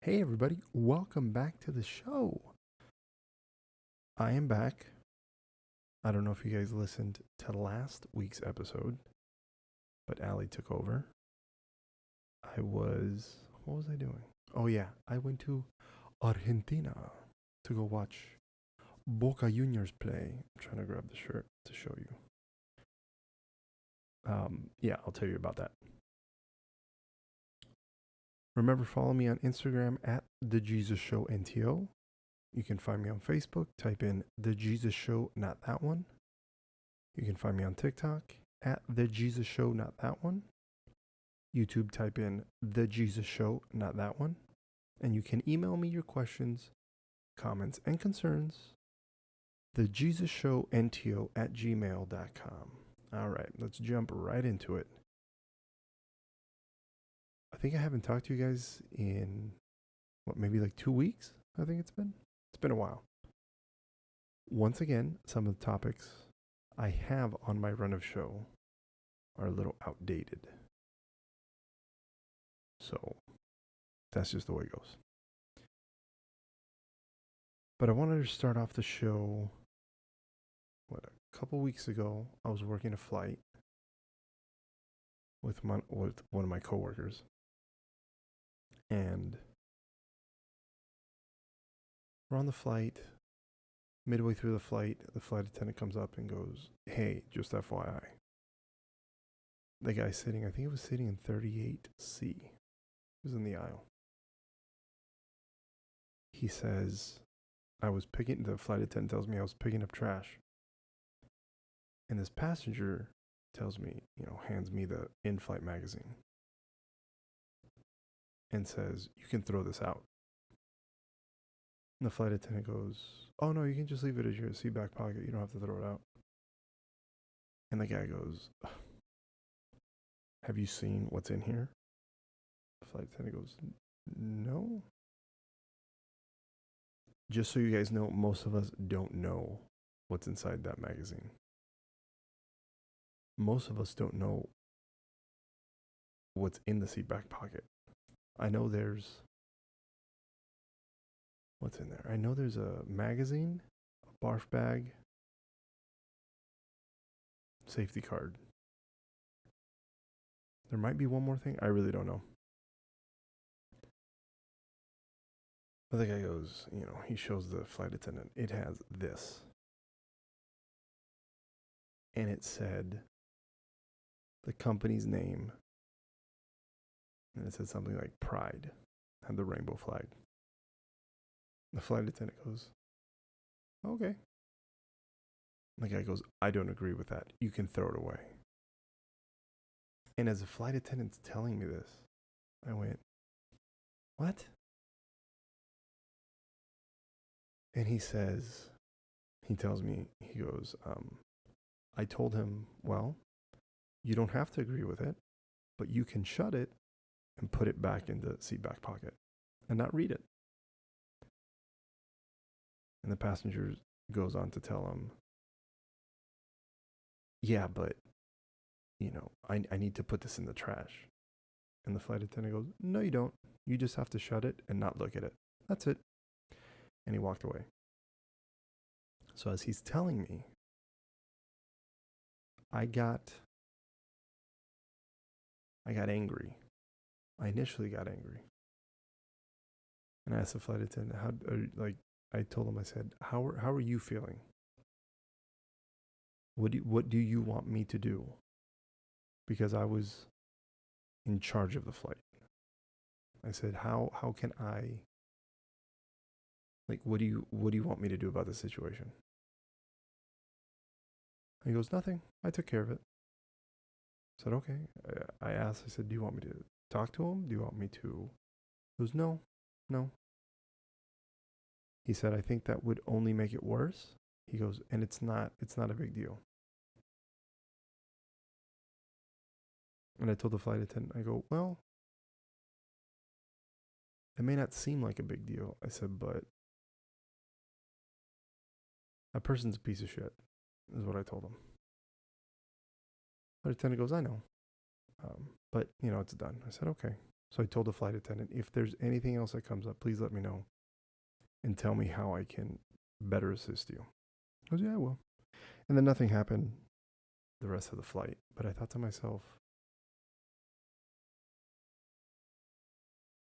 Hey, everybody, welcome back to the show. I am back. I don't know if you guys listened to last week's episode, but Allie took over. What was I doing? Oh, yeah, I went to Argentina to go watch Boca Juniors play. I'm trying to grab the shirt to show you. Yeah, I'll tell you about that. Remember, follow me on Instagram at The Jesus Show NTO. You can find me on Facebook. Type in The Jesus Show, not that one. You can find me on TikTok at The Jesus Show, not that one. YouTube, type in The Jesus Show, not that one. And you can email me your questions, comments, and concerns. TheJesusShowNTO@gmail.com. All right, let's jump right into it. I think I haven't talked to you guys in, maybe like 2 weeks? I think it's been. It's been a while. Once again, some of the topics I have on my run of show are a little outdated. So that's just the way it goes. But I wanted to start off the show. A couple weeks ago, I was working a flight with one of my coworkers, and we're on the flight. Midway through the flight attendant comes up and goes, "Hey, just FYI." The guy sitting, I think he was sitting in 38C. He was in the aisle. He says, the flight attendant tells me I was picking up trash. And this passenger tells me, hands me the in-flight magazine and says, "You can throw this out." And the flight attendant goes, "Oh, no, you can just leave it as your seat back pocket. You don't have to throw it out." And the guy goes, "Have you seen what's in here?" The flight attendant goes, "No." Just so you guys know, most of us don't know what's inside that magazine. Most of us don't know what's in the seat back pocket. I know what's in there? I know there's a magazine, a barf bag, safety card. There might be one more thing. I really don't know. But the guy goes, he shows the flight attendant. It has this. And it said the company's name. And it said something like Pride. Had the rainbow flag. The flight attendant goes, "Okay." The guy goes, "I don't agree with that. You can throw it away." And as the flight attendant's telling me this, I went, "What?" And he tells me, he goes, I told him, "Well, you don't have to agree with it, but you can shut it and put it back in the seat back pocket and not read it." And the passenger goes on to tell him, "Yeah, but, I need to put this in the trash." And the flight attendant goes, "No, you don't. You just have to shut it and not look at it. That's it." And he walked away. So as he's telling me, I got angry. I initially got angry. And I asked the flight attendant, I told him, I said, how are you feeling? What do you want me to do? Because I was in charge of the flight. I said, how can I, what do you want me to do about the situation? He goes, "Nothing. I took care of it." I said, "Okay." I asked, I said, "Do you want me to talk to him? Do you want me to?" He goes, "No. He said, "I think that would only make it worse." He goes, "And it's not a big deal." And I told the flight attendant, I go, "Well, it may not seem like a big deal." I said, "But that person's a piece of shit," is what I told him. The flight attendant goes, "I know. But, it's done." I said, "Okay." So I told the flight attendant, if there's anything else that comes up, please let me know and tell me how I can better assist you. I was, yeah, I will. And then nothing happened the rest of the flight. But I thought to myself,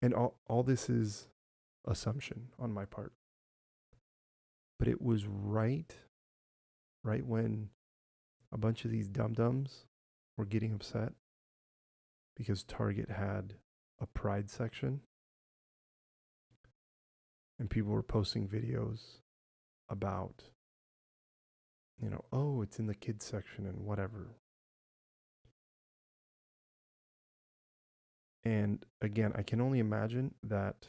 and all this is assumption on my part, but it was right when a bunch of these dum-dums were getting upset because Target had a Pride section and people were posting videos about, oh, it's in the kids section and whatever. And again, I can only imagine that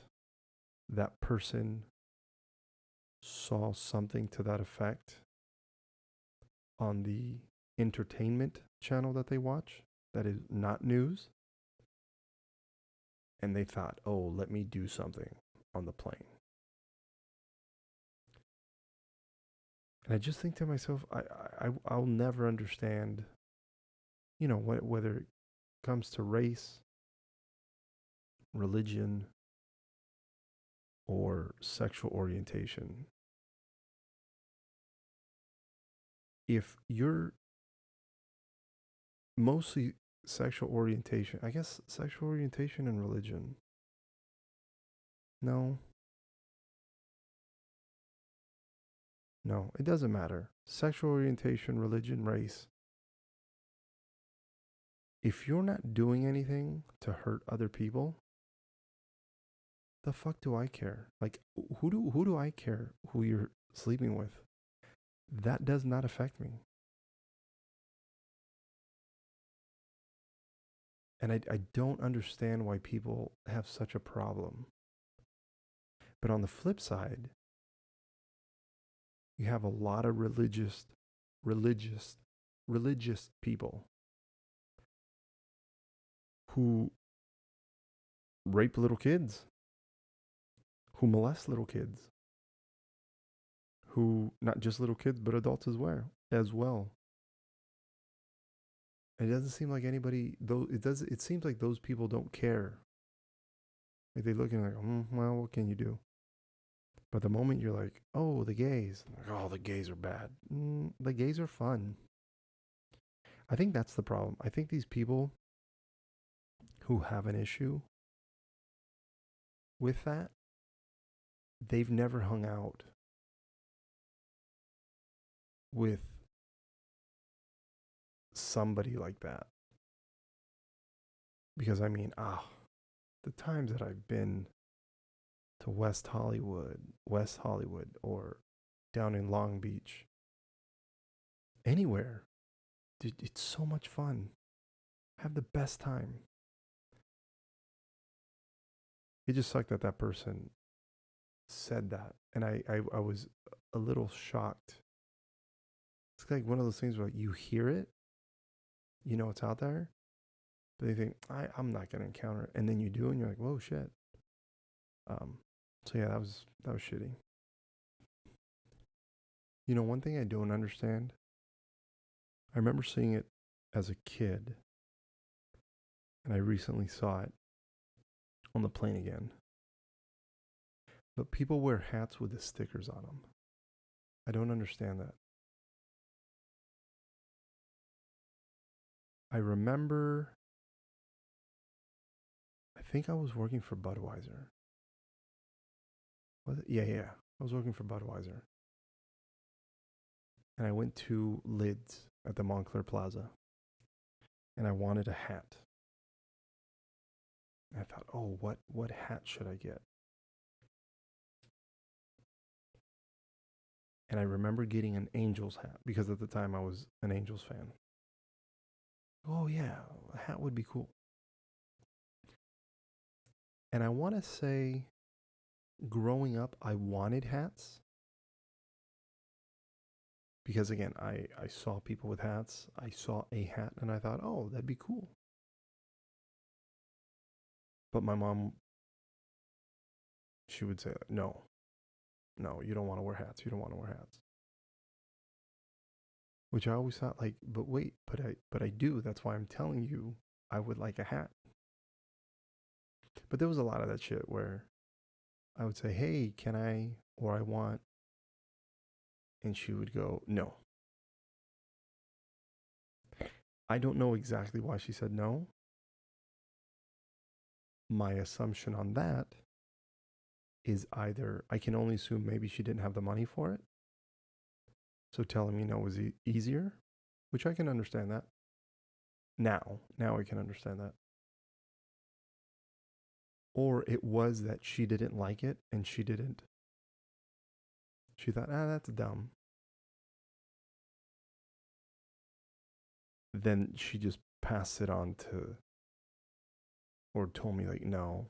that person saw something to that effect on the entertainment channel that they watch that is not news. And they thought, oh, let me do something on the plane. And I just think to myself, I'll never understand, whether it comes to race, religion, or sexual orientation. If you're mostly sexual orientation, I guess sexual orientation and religion. No, it doesn't matter. Sexual orientation, religion, race. If you're not doing anything to hurt other people, the fuck do I care? Like, who do I care who you're sleeping with? That does not affect me. And I don't understand why people have such a problem. But on the flip side, you have a lot of religious people who rape little kids, who molest little kids, who not just little kids but adults as well. It doesn't seem like anybody though. It seems like those people don't care. Like they look and like, well, what can you do? But the moment you're like, oh, the gays, like, oh, the gays are bad. The gays are fun. I think that's the problem. I think these people who have an issue with that, they've never hung out with somebody like that. Because I mean, the times that I've been to West Hollywood, or down in Long Beach, anywhere, dude, it's so much fun. Have the best time. It just sucked that that person said that, and I was a little shocked. It's like one of those things where like, you hear it, it's out there, but you think I'm not gonna encounter it, and then you do, and you're like, whoa, shit. So yeah, that was shitty. One thing I don't understand. I remember seeing it as a kid, and I recently saw it on the plane again. But people wear hats with the stickers on them. I don't understand that. I remember, I think I was working for Budweiser. Was it? Yeah. I was working for Budweiser. And I went to Lids at the Montclair Plaza. And I wanted a hat. And I thought, oh, what hat should I get? And I remember getting an Angels hat because at the time I was an Angels fan. Oh, yeah, a hat would be cool. And I want to say, growing up, I wanted hats. Because again, I saw people with hats. I saw a hat and I thought, oh, that'd be cool. But my mom, she would say, no, you don't want to wear hats. You don't want to wear hats. Which I always thought like, but wait, but I do. That's why I'm telling you I would like a hat. But there was a lot of that shit where I would say, hey, can I, or I want, and she would go, no. I don't know exactly why she said no. My assumption on that is either, I can only assume maybe she didn't have the money for it. So telling me no was easier, which I can understand that. Now I can understand that. Or it was that she didn't like it and she thought, that's dumb. Then she just passed it on to, or told me like, no.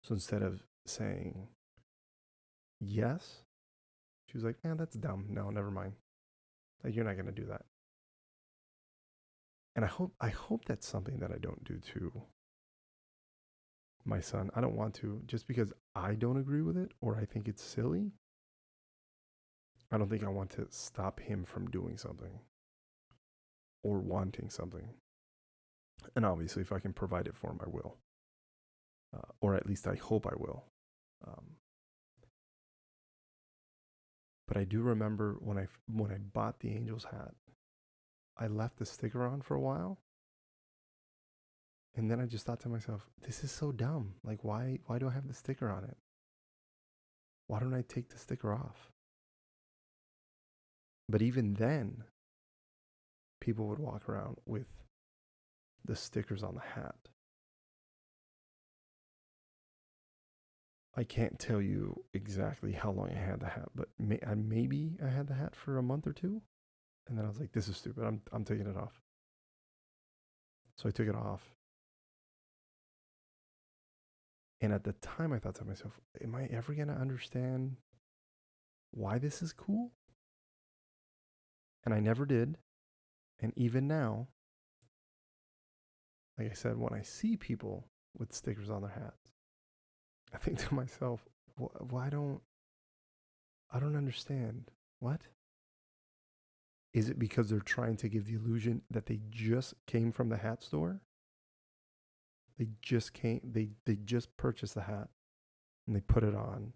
So instead of saying yes, she was like, that's dumb. No, never mind. Like, you're not going to do that. And I hope that's something that I don't do to my son. I don't want to, just because I don't agree with it or I think it's silly. I don't think I want to stop him from doing something or wanting something. And obviously, if I can provide it for him, I will. Or at least I hope I will. But I do remember when I bought the Angels hat, I left the sticker on for a while. And then I just thought to myself, this is so dumb. Like, why do I have the sticker on it? Why don't I take the sticker off? But even then, people would walk around with the stickers on the hat. I can't tell you exactly how long I had the hat, but maybe I had the hat for a month or two. And then I was like, this is stupid. I'm taking it off. So I took it off. And at the time, I thought to myself, am I ever going to understand why this is cool? And I never did. And even now, like I said, when I see people with stickers on their hats, I think to myself, I don't understand. What? Is it because they're trying to give the illusion that they just came from the hat store? They just purchased the hat and they put it on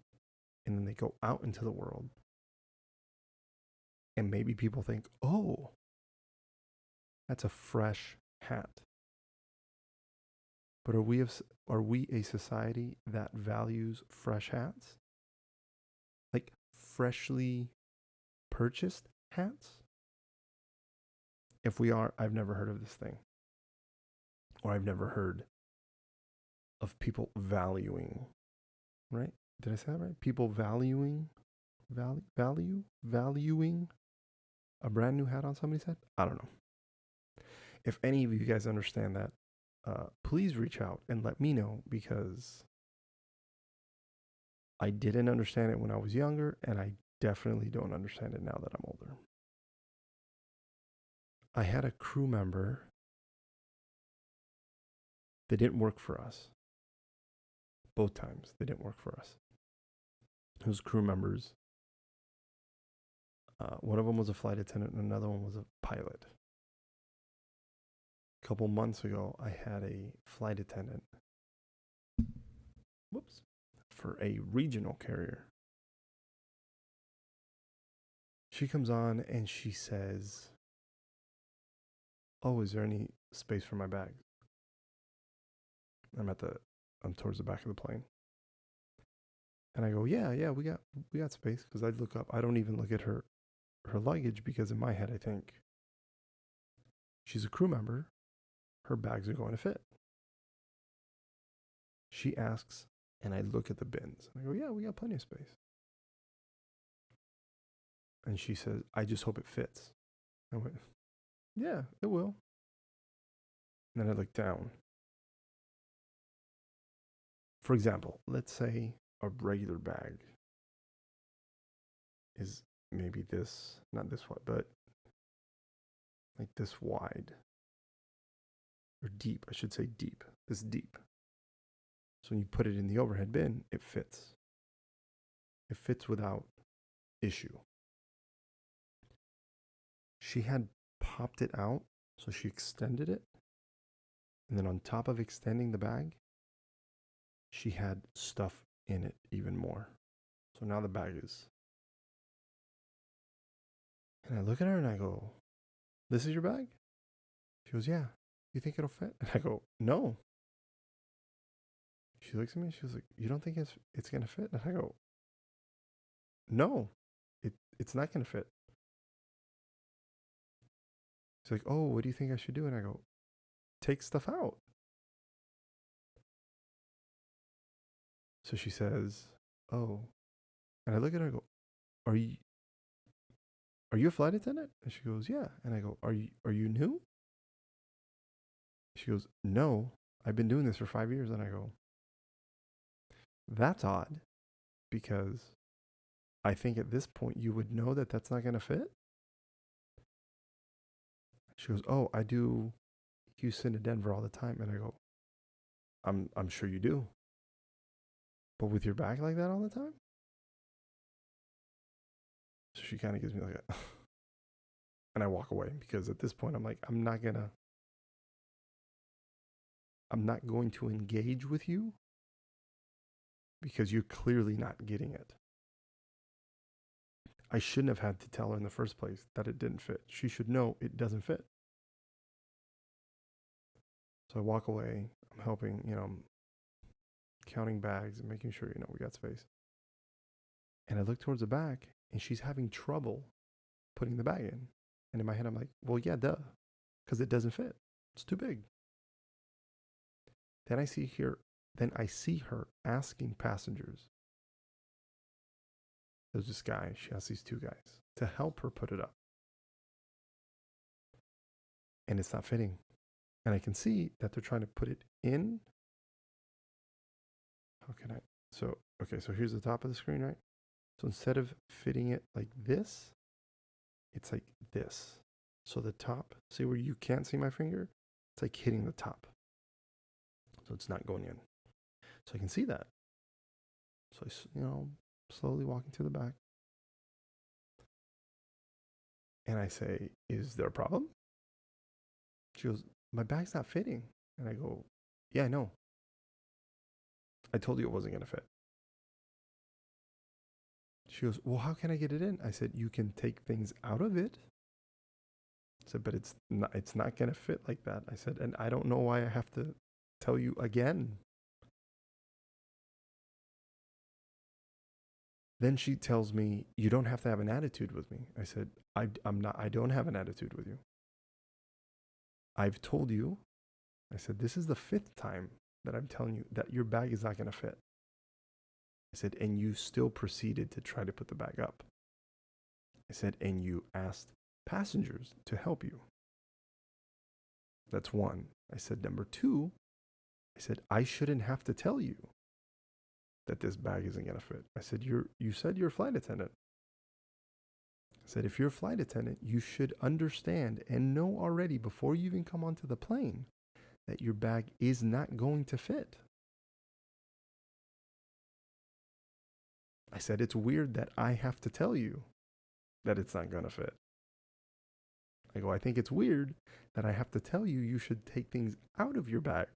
and then they go out into the world. And maybe people think, oh, that's a fresh hat. But are we a society that values fresh hats? Like freshly purchased hats? If we are, I've never heard of this thing. Or I've never heard of people valuing, right? Did I say that right? People valuing a brand new hat on somebody's head? I don't know. If any of you guys understand that, please reach out and let me know, because I didn't understand it when I was younger, and I definitely don't understand it now that I'm older. I had a crew member that didn't work for us. Both times they didn't work for us. Those crew members, one of them was a flight attendant and another one was a pilot. A couple months ago, I had a flight attendant for a regional carrier. She comes on and she says, oh, is there any space for my bag? I'm towards the back of the plane. And I go, yeah, we got space, because I'd look up. I don't even look at her luggage, because in my head I think she's a crew member. Her bags are going to fit. She asks, and I look at the bins. I go, yeah, we got plenty of space. And she says, I just hope it fits. I went, yeah, it will. And then I look down. For example, let's say a regular bag is maybe this, not this wide, but like this wide. Or deep, I should say deep. This deep. So when you put it in the overhead bin, it fits. It fits without issue. She had popped it out, so she extended it. And then on top of extending the bag, she had stuff in it even more. So now the bag is. And I look at her and I go, "This is your bag?" She goes, "Yeah. You think it'll fit?" And I go, "No." She looks at me and she was like, "You don't think it's gonna fit?" And I go, "No, it's not gonna fit." She's like, "Oh, what do you think I should do?" And I go, "Take stuff out." So she says, "Oh," and I look at her and I go, "Are you a flight attendant?" And she goes, "Yeah." And I go, "Are you new?" She goes, "No, I've been doing this for 5 years." And I go, "That's odd, because I think at this point you would know that that's not going to fit." She goes, "Oh, I do Houston to Denver all the time." And I go, I'm sure you do. But with your back like that all the time?" So she kind of gives me like a, and I walk away, because at this point I'm like, I'm not going to engage with you, because you're clearly not getting it. I shouldn't have had to tell her in the first place that it didn't fit. She should know it doesn't fit. So I walk away. I'm helping, I'm counting bags and making sure, we got space. And I look towards the back, and she's having trouble putting the bag in. And in my head, I'm like, well, yeah, duh, because it doesn't fit. It's too big. Then I see her asking passengers. There's this guy. She asks these two guys to help her put it up. And it's not fitting. And I can see that they're trying to put it in. How can I? So here's the top of the screen, right? So instead of fitting it like this, it's like this. So the top, see where you can't see my finger? It's like hitting the top. So it's not going in. So I can see that. So I, slowly walking to the back. And I say, "Is there a problem?" She goes, "My bag's not fitting." And I go, "Yeah, I know. I told you it wasn't going to fit." She goes, "Well, how can I get it in?" I said, "You can take things out of it." I said, "But it's not going to fit like that." I said, "And I don't know why I have to tell you again." Then she tells me, "You don't have to have an attitude with me." I said, I don't have an attitude with you. I've told you, I said, "This is the 5th time that I'm telling you that your bag is not going to fit." I said, "And you still proceeded to try to put the bag up." I said, "And you asked passengers to help you." That's one. I said, "Number 2, I said, I shouldn't have to tell you that this bag isn't going to fit." I said, you said you're a flight attendant. I said, "If you're a flight attendant, you should understand and know already before you even come onto the plane that your bag is not going to fit." I said, "It's weird that I have to tell you that it's not going to fit." I go, "I think it's weird that I have to tell you you should take things out of your bag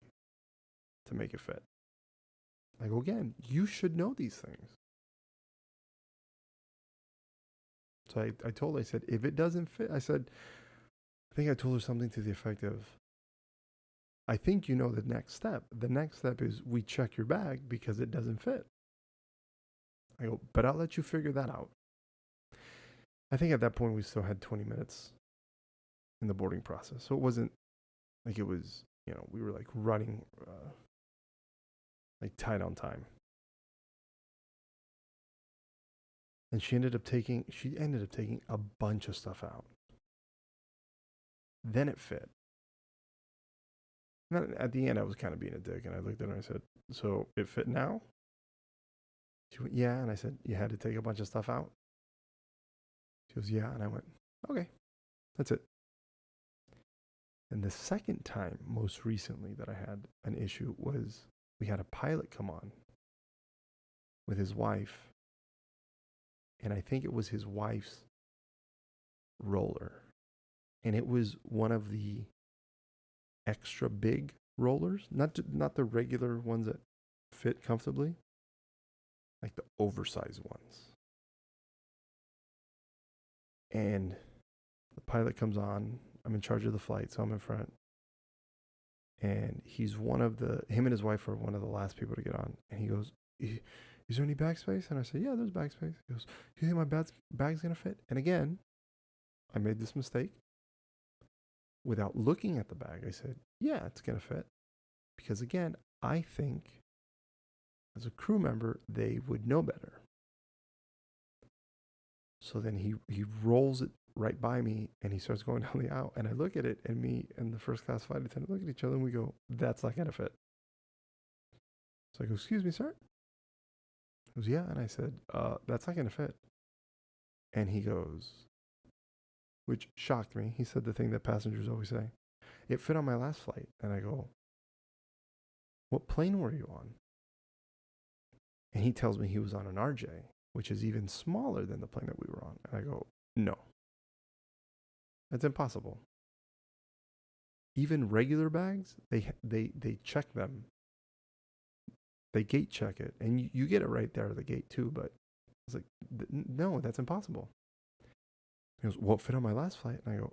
to make it fit." I go, "Again, you should know these things." So I told her, I said, "If it doesn't fit," I said, I think I told her something to the effect of, "I think you know the next step. The next step is we check your bag because it doesn't fit." I go, "But I'll let you figure that out." I think at that point we still had 20 minutes in the boarding process. So it wasn't like it was, we were like running like tight on time. And she ended up taking a bunch of stuff out. Then it fit. And at the end, I was kind of being a dick, and I looked at her and I said, "So it fit now?" She went, "Yeah." And I said, "You had to take a bunch of stuff out?" She goes, "Yeah." And I went, "Okay, that's it." And the second time, most recently, that I had an issue was we had a pilot come on with his wife, and I think it was his wife's roller. And it was one of the extra big rollers, not the regular ones that fit comfortably, like the oversized ones. And the pilot comes on. I'm in charge of the flight, so I'm in front. And he's him and his wife are one of the last people to get on. And he goes, is there any bag space? And I said, yeah, there's bag space. He goes, you think my bag's going to fit? And again, I made this mistake. Without looking at the bag, I said, yeah, it's going to fit. Because again, I think as a crew member, they would know better. So then he rolls it right by me and he starts going down the aisle. And I look at it, and me and the first class flight attendant look at each other and we go, that's not going to fit. So I go, excuse me, sir? He goes, yeah. And I said, that's not going to fit. And he goes, which shocked me. He said the thing that passengers always say. It fit on my last flight. And I go, what plane were you on? And he tells me he was on an RJ, which is even smaller than the plane that we were on. And I go, no. That's impossible. Even regular bags, they check them. They gate check it. And you get it right there at the gate too. But it's like, no, that's impossible. He goes, well, it fit on my last flight. And I go,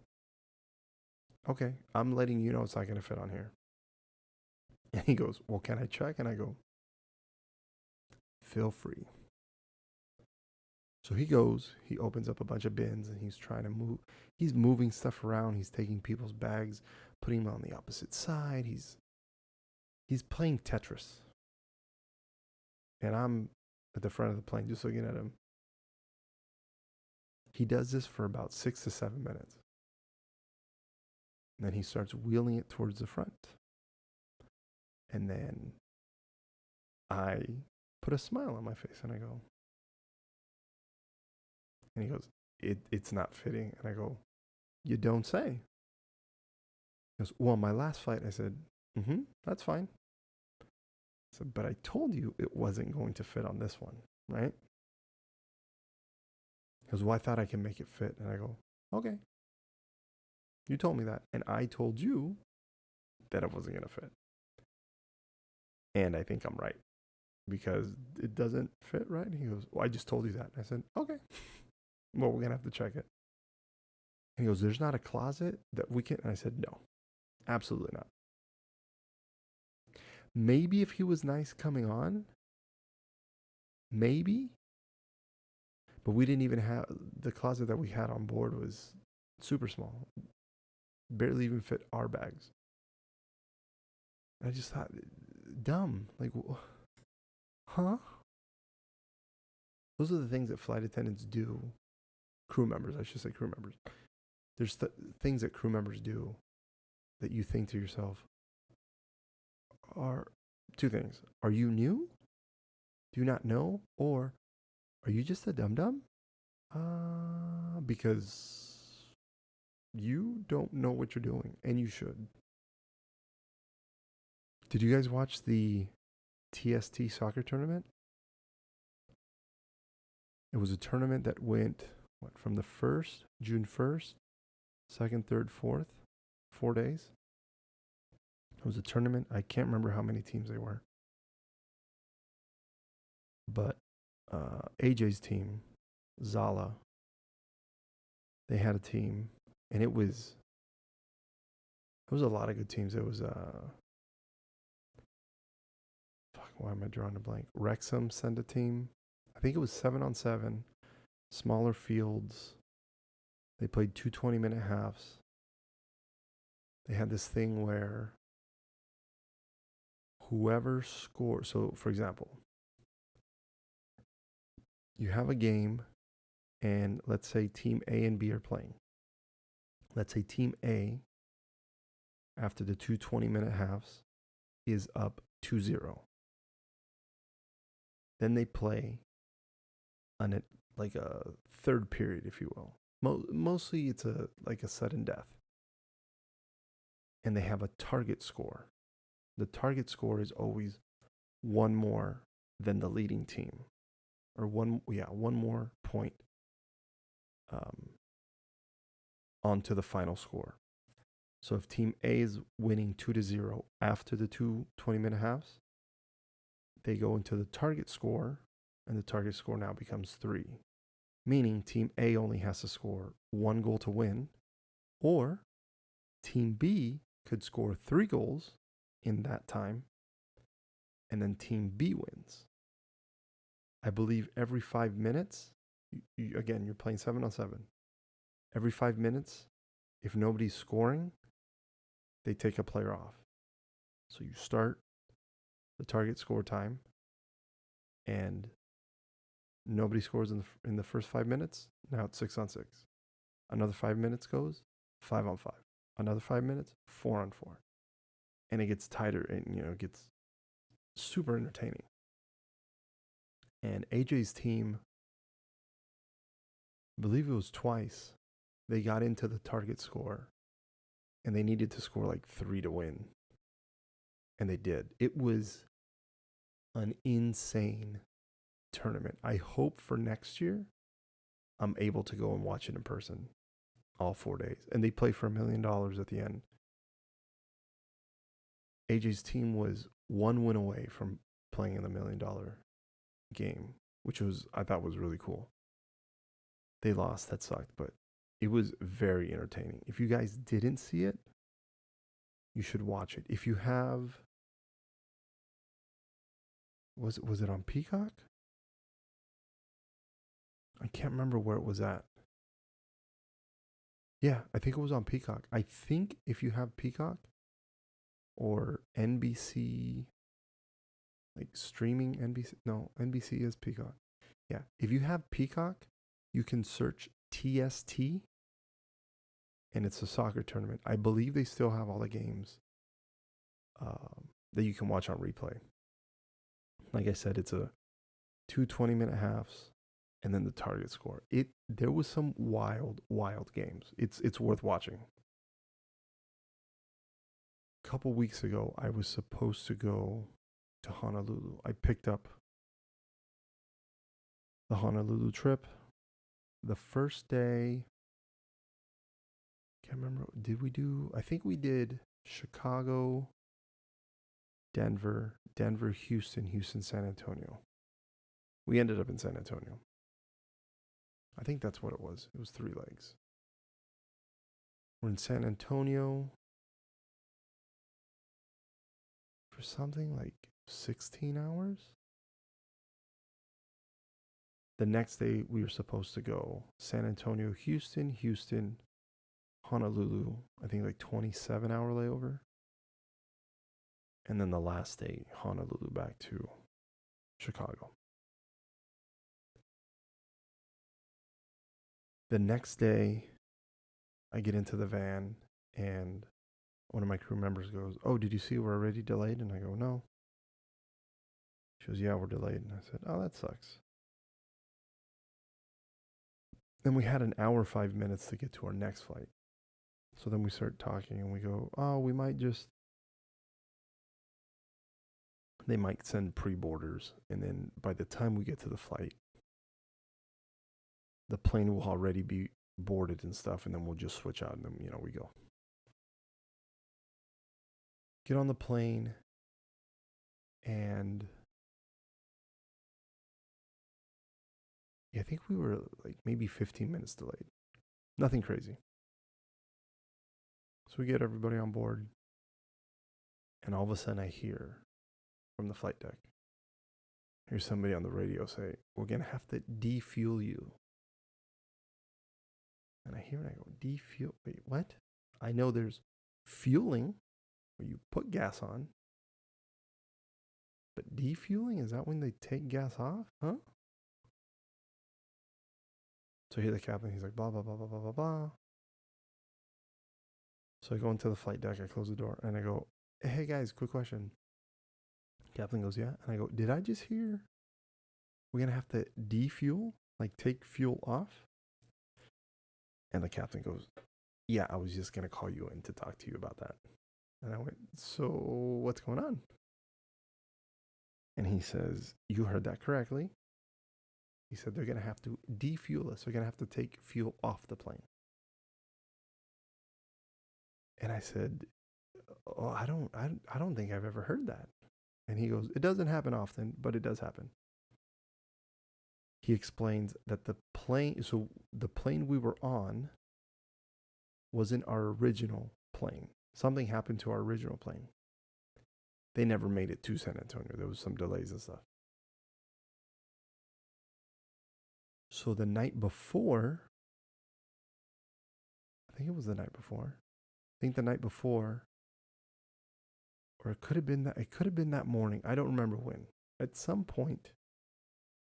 okay, I'm letting you know it's not going to fit on here. And he goes, well, can I check? And I go, feel free. So he goes, he opens up a bunch of bins and he's trying to move. He's moving stuff around. He's taking people's bags, putting them on the opposite side. He's playing Tetris. And I'm at the front of the plane just looking at him. He does this for about 6 to 7 minutes. And then he starts wheeling it towards the front. And then I put a smile on my face and I go, and he goes, it's not fitting. And I go, you don't say. He goes, well, my last flight, I said, that's fine. I said, but I told you it wasn't going to fit on this one, right? He goes, well, I thought I can make it fit. And I go, okay. You told me that. And I told you that it wasn't going to fit. And I think I'm right. Because it doesn't fit right. And he goes, well, I just told you that. And I said, okay. Well, we're going to have to check it. And he goes, there's not a closet that we can. And I said, no, absolutely not. Maybe if he was nice coming on, maybe. But we didn't even have, the closet that we had on board was super small. Barely even fit our bags. I just thought, dumb. Like, huh? Those are the things that flight attendants do. Crew members, I should say crew members. There's things that crew members do that you think to yourself are two things. Are you new? Do you not know? Or are you just a dum-dum? Because you don't know what you're doing, and you should. Did you guys watch the TST soccer tournament? It was a tournament that went from the June 1st, 2nd, 3rd, 4th, 4 days. It was a tournament. I can't remember how many teams they were. But AJ's team, Zala, they had a team, and it was a lot of good teams. It was why am I drawing a blank? Wrexham sent a team. I think it was 7-on-7, smaller fields. They played 2 20-minute halves. They had this thing where whoever scores, so for example, you have a game and let's say team A and B are playing. Let's say team A, after the 2 20-minute halves, is up 2-0. Then they play on it like a third period, if you will. Mostly it's a sudden death. And they have a target score. The target score is always one more than the leading team. Or one more point onto the final score. So if team A is winning 2-0 after the 2 20-minute halves, they go into the target score, and the target score now becomes 3. Meaning Team A only has to score 1 goal to win, or Team B could score 3 goals in that time, and then Team B wins. I believe every 5 minutes, again, you're playing 7-on-7. Every 5 minutes, if nobody's scoring, they take a player off. So you start the target score time, and nobody scores in the first 5 minutes. Now it's 6-on-6. Another 5 minutes goes, 5-on-5. Another 5 minutes, 4-on-4. And it gets tighter, and it gets super entertaining. And AJ's team, I believe it was twice, they got into the target score, and they needed to score like 3 to win. And they did. It was an insane tournament. I hope for next year I'm able to go and watch it in person all 4 days. And they play for $1 million at the end. AJ's team was 1 win away from playing in the $1 million game, which I thought was really cool. They lost, that sucked, but it was very entertaining. If you guys didn't see it, you should watch it. If you have, was it on Peacock? I can't remember where it was at. Yeah, I think it was on Peacock. I think if you have Peacock or NBC, like streaming NBC, no, NBC is Peacock. Yeah, if you have Peacock, you can search TST, and it's a soccer tournament. I believe they still have all the games that you can watch on replay. Like I said, it's a 2 20-minute halves, and then the target score. There was some wild games. It's worth watching. A couple weeks ago, I was supposed to go to Honolulu. I picked up the Honolulu trip. The first day, can't remember, I think we did Chicago, Denver, Houston, San Antonio. We ended up in San Antonio. I think that's what it was. It was 3 legs. We're in San Antonio for something like 16 hours. The next day, we were supposed to go San Antonio, Houston, Honolulu. I think like 27-hour layover. And then the last day, Honolulu back to Chicago. The next day, I get into the van, and one of my crew members goes, "Oh, did you see we're already delayed?" And I go, "No." She goes, "Yeah, we're delayed." And I said, "Oh, that sucks." Then we had an hour, 5 minutes to get to our next flight. So then we start talking, and we go, "Oh, we might just..." They might send pre-boarders, and then by the time we get to the flight, the plane will already be boarded and stuff, and then we'll just switch out, and then, we go. Get on the plane, and I think we were like maybe 15 minutes delayed. Nothing crazy. So we get everybody on board, and all of a sudden I hear from the flight deck, here's somebody on the radio say, "We're going to have to defuel you." And I hear it, I go, "Defuel? Wait, what?" I know there's fueling, where you put gas on. But defueling, is that when they take gas off? Huh? So I hear the captain, he's like, blah, blah, blah, blah, blah, blah, blah. So I go into the flight deck, I close the door, and I go, "Hey guys, quick question." Captain goes, "Yeah." And I go, "Did I just hear we're going to have to defuel? Like take fuel off?" And the captain goes, "Yeah, I was just going to call you in to talk to you about that." And I went, "So what's going on?" And he says, "You heard that correctly." He said they're going to have to defuel us. They're going to have to take fuel off the plane. And I said, "Oh, I don't think I've ever heard that." And he goes, it doesn't happen often, but it does happen. He explains that the plane we were on wasn't our original plane. Something happened to our original plane. They never made it to San Antonio. There was some delays and stuff. So the night before, I think it was the night before. I think the night before, or it could have been that morning. I don't remember when. At some point,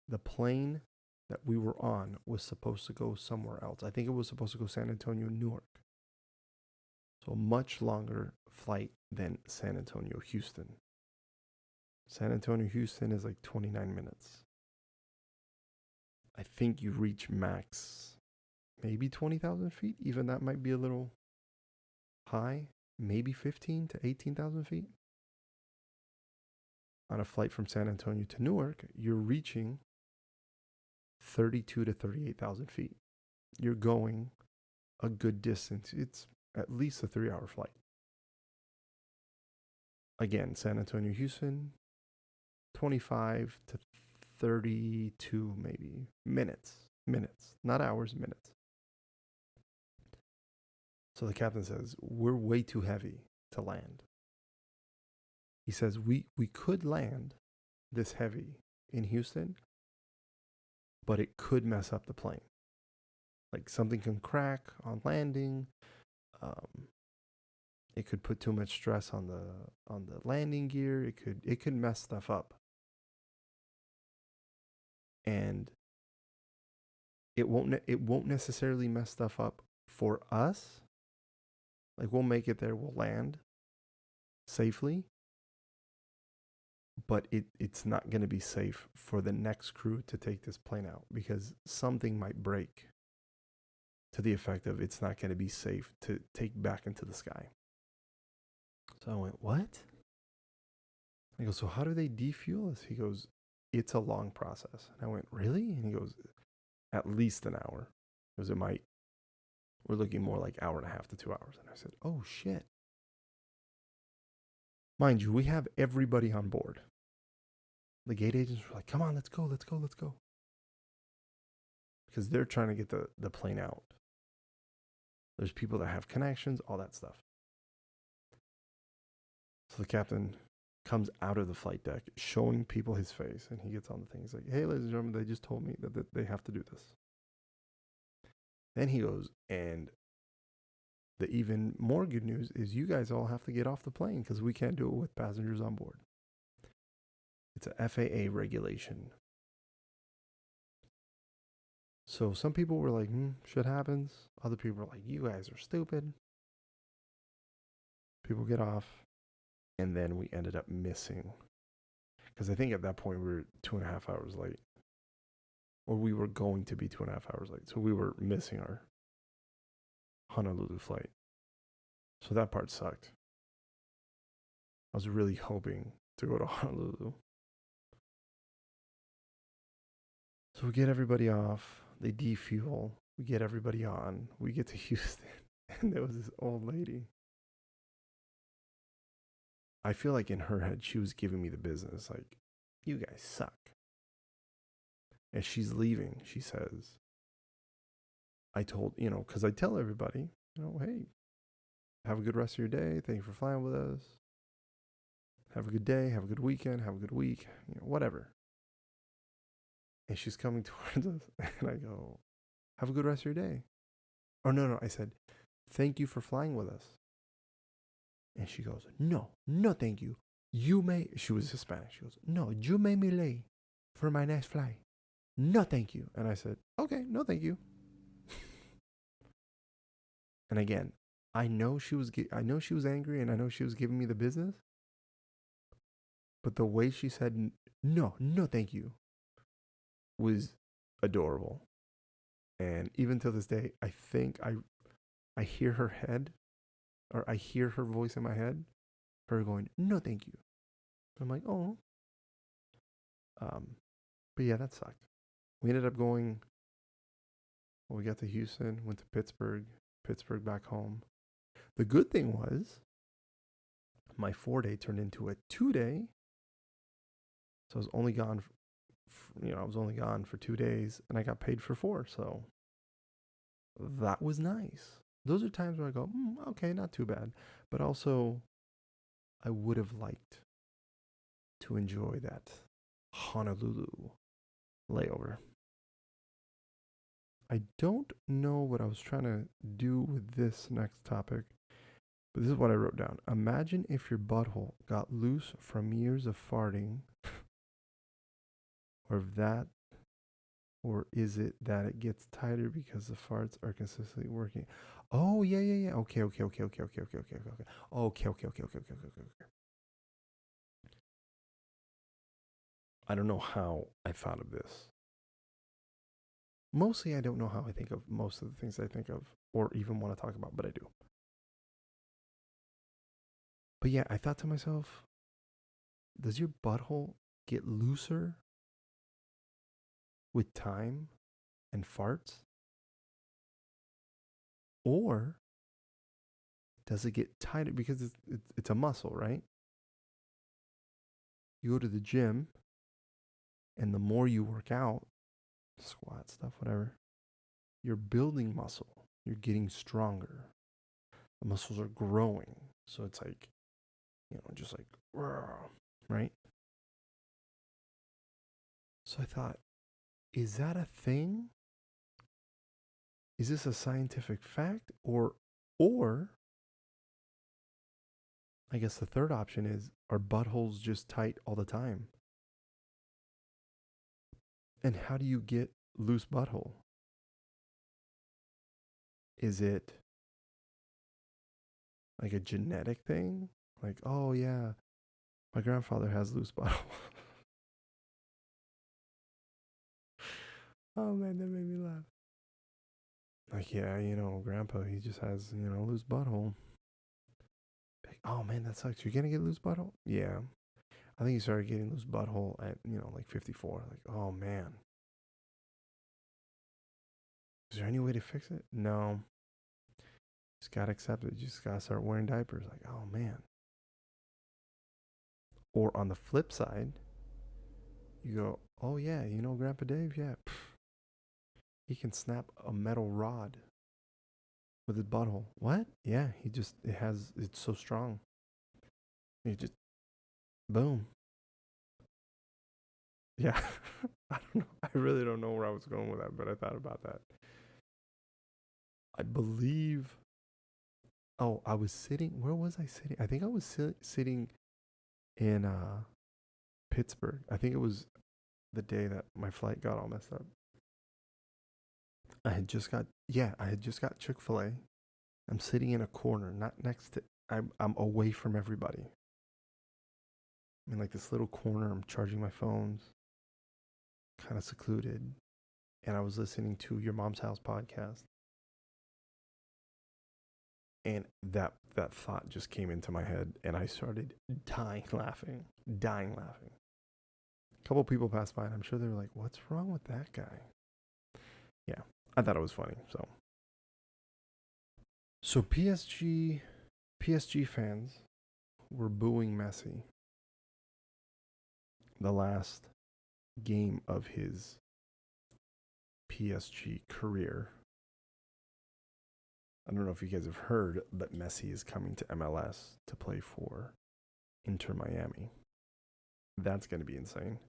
the plane that we were on was supposed to go somewhere else. I think it was supposed to go San Antonio, Newark. So a much longer flight than San Antonio, Houston. San Antonio, Houston is like 29 minutes. I think you reach max maybe 20,000 feet. Even that might be a little high. Maybe 15 to 18,000 feet. On a flight from San Antonio to Newark, you're reaching 32 to 38,000 feet. You're going a good distance. It's at least a 3-hour flight. Again, San Antonio, Houston, 25 to 32 maybe minutes, not hours, minutes. So the captain says, we're way too heavy to land. He says, we could land this heavy in Houston, but it could mess up the plane. Like something can crack on landing. It could put too much stress on the landing gear. It could mess stuff up. And it won't necessarily mess stuff up for us. Like we'll make it there, we'll land safely, but it's not going to be safe for the next crew to take this plane out because something might break to the effect of it's not going to be safe to take back into the sky. So I went, what? I go, so how do they defuel us? He goes, it's a long process. And I went, really? And he goes, at least an hour. Because we're looking more like 1.5 to 2 hours. And I said, oh shit. Mind you, we have everybody on board. The gate agents were like, come on, let's go. Because they're trying to get the plane out. There's people that have connections, all that stuff. So the captain comes out of the flight deck, showing people his face, and he gets on the thing. He's like, hey, ladies and gentlemen, they just told me that they have to do this. Then he goes, and the even more good news is you guys all have to get off the plane because we can't do it with passengers on board. It's a FAA regulation. So some people were like, shit happens. Other people were like, you guys are stupid. People get off. And then we ended up missing. Because I think at that point we were 2.5 hours late. Or we were going to be 2.5 hours late. So we were missing our Honolulu flight. So that part sucked. I was really hoping to go to Honolulu. So we get everybody off. They defuel. We get everybody on. We get to Houston. And there was this old lady. I feel like in her head, she was giving me the business. Like, you guys suck. As she's leaving, she says, I told, because I tell everybody, hey, have a good rest of your day. Thank you for flying with us. Have a good day. Have a good weekend. Have a good week. Whatever. And she's coming towards us. And I go, have a good rest of your day. Oh, no. I said, thank you for flying with us. And she goes, no, thank you. She was Hispanic. She goes, no, you made me late for my next flight. No, thank you. And I said, okay, no, thank you. And again, I know she was angry and I know she was giving me the business. But the way she said, no, thank you, was adorable. And even to this day, I think I hear her head, or I hear her voice in my head, her going, no, thank you. I'm like, oh. But yeah, that sucked. We ended up going, we got to Houston, went to Pittsburgh back home. The good thing was, my 4-day turned into a 2-day So I was only gone, I was only gone for 2 days, and I got paid for 4. So that was nice. Those are times where I go, okay, not too bad. But also, I would have liked to enjoy that Honolulu layover. I don't know what I was trying to do with this next topic, but this is what I wrote down. Imagine if your butthole got loose from years of farting, or if that, or is it that it gets tighter because the farts are consistently working? Oh, yeah. Okay. I don't know how I thought of this. Mostly, I don't know how I think of most of the things I think of or even want to talk about, but I do. But yeah, I thought to myself, does your butthole get looser with time and farts? Or does it get tighter because it's a muscle, right? You go to the gym, and the more you work out, squat stuff, whatever, you're building muscle. You're getting stronger. The muscles are growing. So it's like, just like, right? So I thought, is that a thing? Is this a scientific fact? Or I guess the third option is, are buttholes just tight all the time? And how do you get loose butthole? Is it like a genetic thing? Like, oh yeah, my grandfather has loose butthole. Oh man, that made me laugh. Like, yeah, grandpa, he just has, loose butthole. Like, oh man, that sucks. You're gonna get loose butthole? Yeah. I think he started getting loose butthole at, like 54. Like, oh man. Is there any way to fix it? No. Just gotta accept it. You just gotta start wearing diapers. Like, oh man. Or on the flip side, you go, oh yeah, Grandpa Dave, yeah, he can snap a metal rod with his butthole. What? Yeah, it's so strong. He just, boom. Yeah, I don't know. I really don't know where I was going with that, but I thought about that. I believe. Oh, I was sitting. Where was I sitting? I think I was sitting in Pittsburgh. I think it was the day that my flight got all messed up. I had just got Chick-fil-A. I'm sitting in a corner, not next to. I'm away from everybody. I'm in like this little corner. I'm charging my phones, kind of secluded, and I was listening to Your Mom's House podcast, and that thought just came into my head, and I started dying laughing. A couple people passed by, and I'm sure they were like, "What's wrong with that guy?" Yeah, I thought it was funny. So PSG fans were booing Messi the last game of his PSG career. I don't know if you guys have heard, but Messi is coming to MLS to play for Inter Miami. That's going to be insane.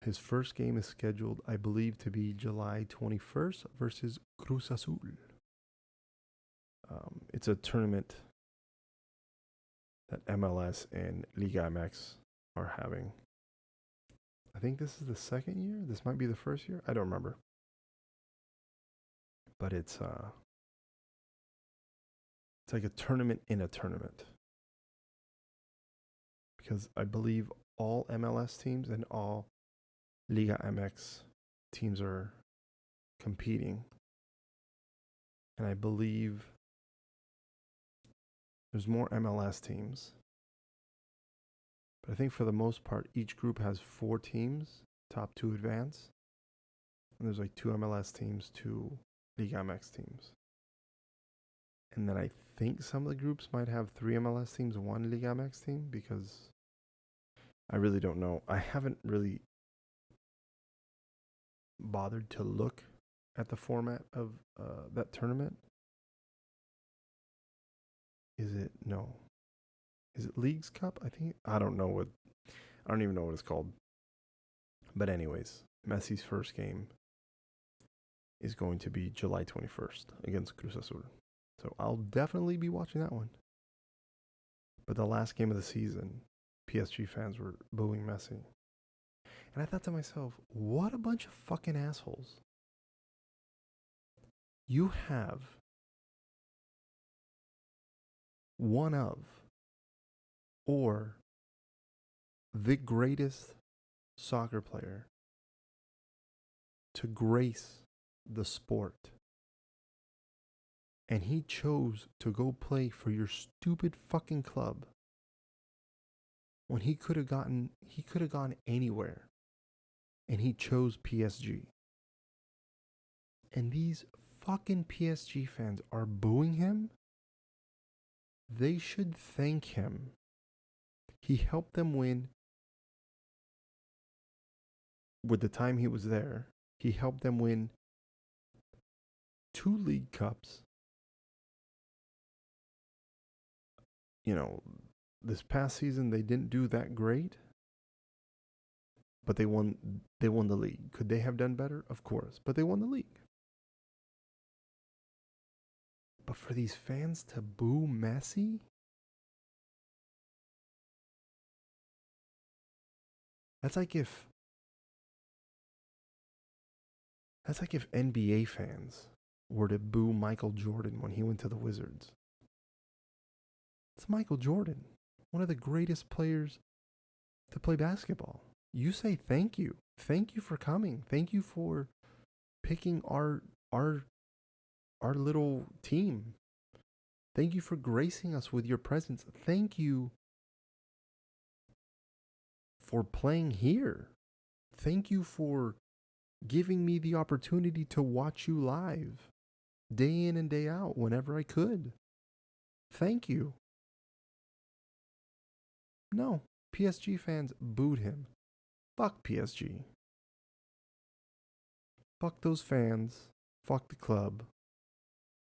His first game is scheduled, I believe, to be July 21st versus Cruz Azul. It's a tournament that MLS and Liga MX are having. I think this is the second year. This might be the first year. I don't remember. But it's like a tournament in a tournament. Because I believe all MLS teams and all Liga MX teams are competing. And I believe there's more MLS teams. But I think for the most part, each group has 4 teams, top 2 advance. And there's like 2 MLS teams, 2 Liga MX teams. And then I think some of the groups might have 3 MLS teams, 1 Liga MX team, because I really don't know. I haven't really bothered to look at the format of that tournament. Is it no? Is it Leagues Cup? I think I don't know what. I don't even know what it's called. But anyways, Messi's first game is going to be July 21st against Cruz Azul. So I'll definitely be watching that one. But the last game of the season, PSG fans were booing Messi. And I thought to myself, what a bunch of fucking assholes. You have one of or the greatest soccer player to grace the sport. And he chose to go play for your stupid fucking club when he could have gone anywhere. And he chose PSG. And these fucking PSG fans are booing him. They should thank him. He helped them win. With the time he was there, he helped them win 2 League Cups. You know, this past season they didn't do that great, but they won the league. Could they have done better? Of course, but they won the league. But for these fans to boo Messi? That's like if NBA fans were to boo Michael Jordan when he went to the Wizards. It's Michael Jordan, one of the greatest players to play basketball. You say thank you. Thank you for coming. Thank you for picking our little team. Thank you for gracing us with your presence. Thank you for playing here. Thank you for giving me the opportunity to watch you live day in and day out whenever I could. Thank you. No, PSG fans booed him. Fuck PSG. Fuck those fans. Fuck the club.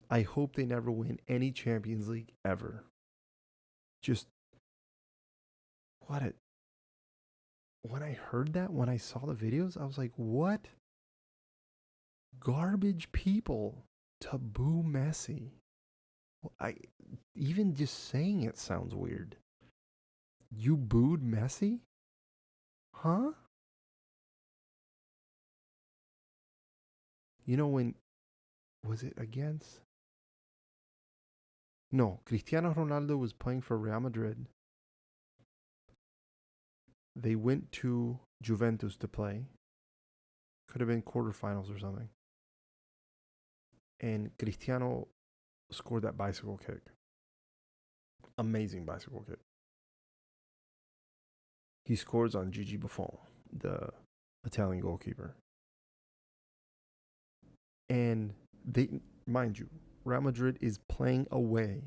I hope they never win any Champions League ever. Just when I heard that, when I saw the videos, I was like, what garbage people to boo Messi. Even just saying it sounds weird. You booed Messi? Huh? You know when was it against? No, Cristiano Ronaldo was playing for Real Madrid. They went to Juventus to play. Could have been quarterfinals or something. And Cristiano scored that bicycle kick. Amazing bicycle kick. He scores on Gigi Buffon, the Italian goalkeeper. And they, mind you, Real Madrid is playing away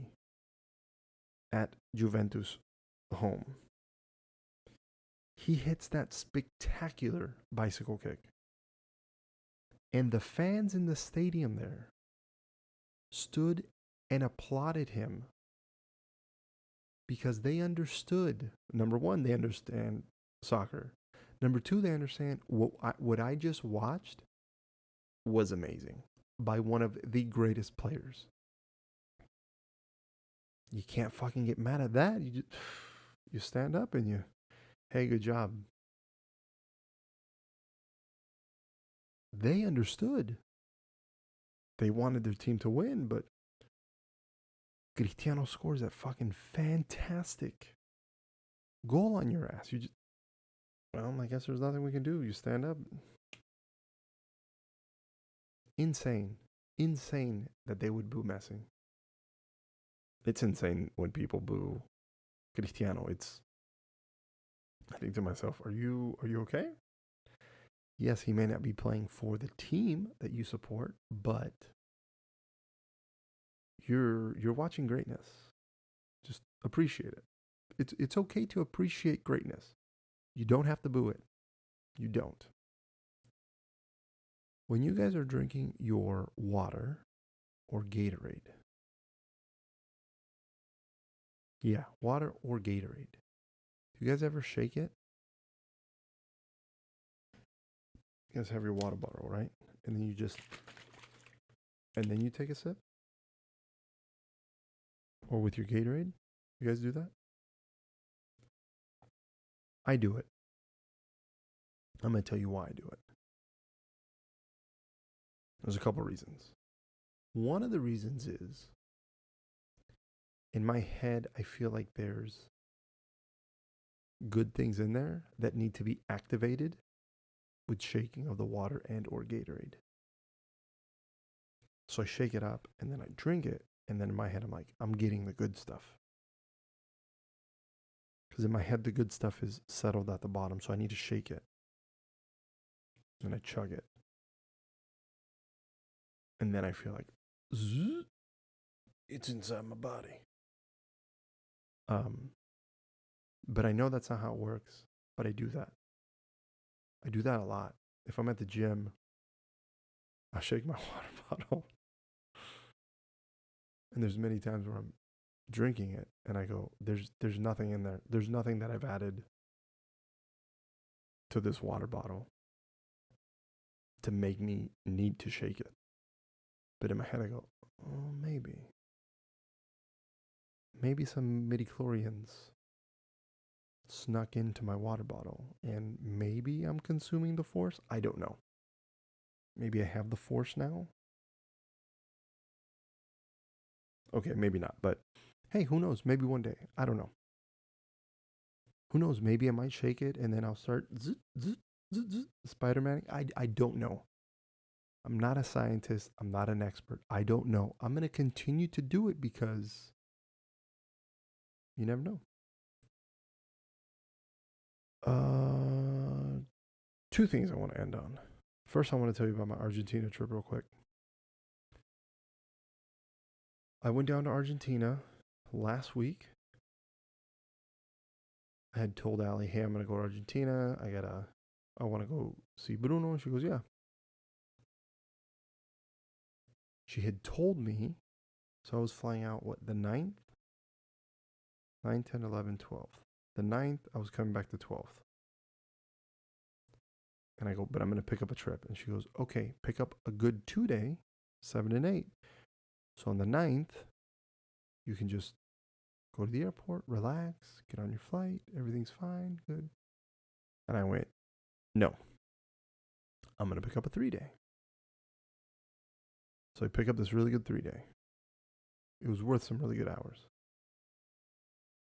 at Juventus home. He hits that spectacular bicycle kick. And the fans in the stadium there stood and applauded him because they understood. Number one, they understand soccer. Number two, they understand what I just watched was amazing by one of the greatest players. You can't fucking get mad at that. You stand up and you, hey, good job. They understood. They wanted their team to win, but Cristiano scores that fucking fantastic goal on your ass. Well, I guess there's nothing we can do. You stand up. Insane that they would boo Messi. It's insane when people boo Cristiano. I think to myself, are you okay? Yes, he may not be playing for the team that you support, but you're watching greatness. Just appreciate it. It's okay to appreciate greatness. You don't have to boo it. You don't. When you guys are drinking your water or Gatorade, yeah, water or Gatorade, do you guys ever shake it? You guys have your water bottle, right? And then you take a sip? Or with your Gatorade? You guys do that? I do it. I'm going to tell you why I do it. There's a couple reasons. One of the reasons is, in my head, I feel like there's good things in there that need to be activated with shaking of the water and or Gatorade. So I shake it up and then I drink it. And then in my head, I'm like, I'm getting the good stuff. Because in my head, the good stuff is settled at the bottom. So I need to shake it. And I chug it. And then I feel like, zzz, it's inside my body. But I know that's not how it works. But I do that. I do that a lot. If I'm at the gym, I shake my water bottle. And there's many times where I'm drinking it and I go, there's nothing in there. There's nothing that I've added to this water bottle to make me need to shake it. But in my head I go, oh, maybe some midichlorians snuck into my water bottle and maybe I'm consuming the force. I don't know. Maybe I have the force now. Okay, maybe not, but hey, who knows? Maybe one day. I don't know. Who knows? Maybe I might shake it and then I'll start Spider-Man. I don't know. I'm not a scientist. I'm not an expert. I don't know. I'm going to continue to do it because you never know. Two things I want to end on. First, I want to tell you about my Argentina trip real quick. I went down to Argentina last week. I had told Allie, hey, I'm going to go to Argentina. I want to go see Bruno. And she goes, yeah. She had told me, so I was flying out, the 9th? 9, 10, 11, 12. The 9th, I was coming back the 12th. And I go, but I'm going to pick up a trip. And she goes, okay, pick up a good 2-day, 7 and 8. So on the 9th, you can just go to the airport, relax, get on your flight. Everything's fine, good. And I went, no, I'm going to pick up a 3-day. So I pick up this really good 3-day. It was worth some really good hours.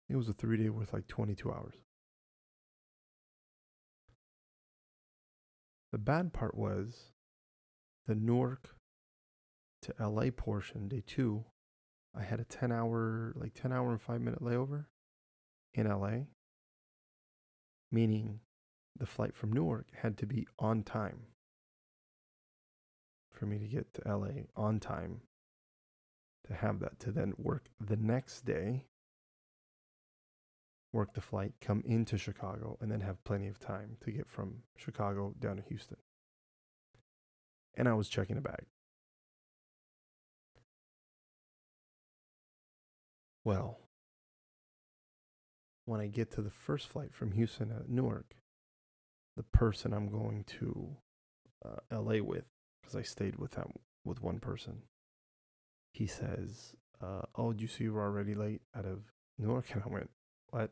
It was a 3-day worth like 22 hours. The bad part was the Newark to LA portion, day 2, I had a 10 hour and 5-minute layover in LA, meaning the flight from Newark had to be on time for me to get to LA on time to have that, to then work the next day, work the flight, come into Chicago, and then have plenty of time to get from Chicago down to Houston. And I was checking a bag. Well, when I get to the first flight from Houston to Newark, the person I'm going to LA with, because I stayed with one person, he says, oh, do you see we're already late out of Newark? And I went, what?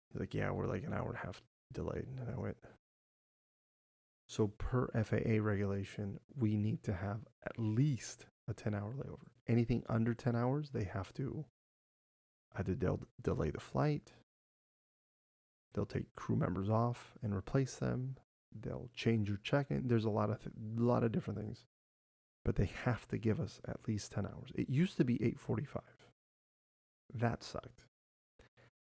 He's like, yeah, we're like an hour and a half delayed. And I went, so per FAA regulation, we need to have at least a 10-hour layover. Anything under 10 hours, they have to either they'll delay the flight, they'll take crew members off and replace them, they'll change your check-in. There's a lot of different things, but they have to give us at least 10 hours. It used to be 8:45. That sucked.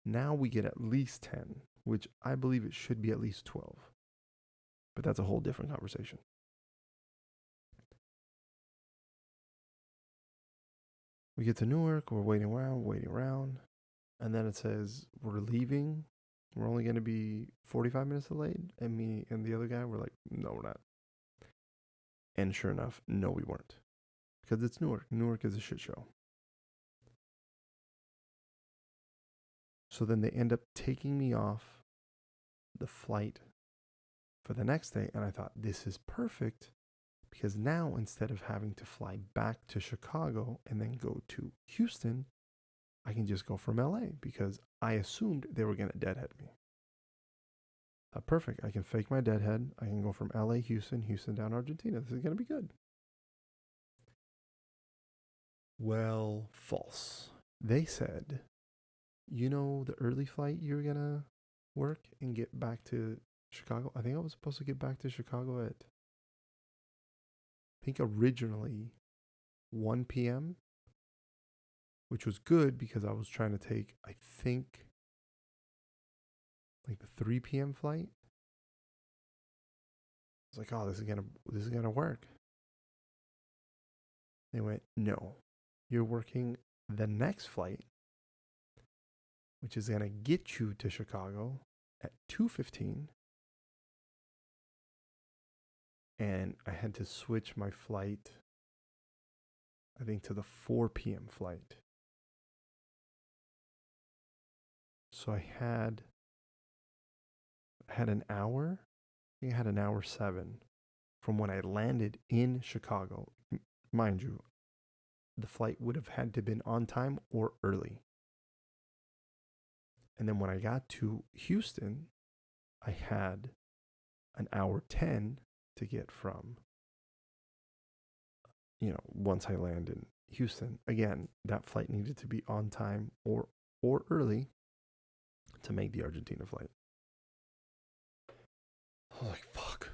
Now we get at least 10, which I believe it should be at least 12. But that's a whole different conversation. We get to Newark, we're waiting around, and then it says we're leaving We're only going to be 45 minutes delayed. And me and the other guy were like, no, we're not. And sure enough, no, we weren't. Because it's Newark. Newark is a shit show. So then they end up taking me off the flight for the next day. And I thought, this is perfect. Because now, instead of having to fly back to Chicago and then go to Houston, I can just go from LA, because I assumed they were going to deadhead me. Perfect. I can fake my deadhead. I can go from LA, Houston, Houston down Argentina. This is going to be good. Well, false. They said, you know, the early flight you're going to work and get back to Chicago. I think I was supposed to get back to Chicago at, I think originally 1 p.m., which was good because I was trying to take, I think, like the 3 p.m. flight. I was like, oh, this is gonna work. They went, no, you're working the next flight, which is gonna get you to Chicago at 2:15. And I had to switch my flight, I think, to the 4 p.m. flight. So I had an hour. I think I had an hour 7 from when I landed in Chicago. Mind you, the flight would have had to been on time or early. And then when I got to Houston, I had an hour 10 to get from, once I land in Houston. Again, that flight needed to be on time or early to make the Argentina flight. I was like, fuck.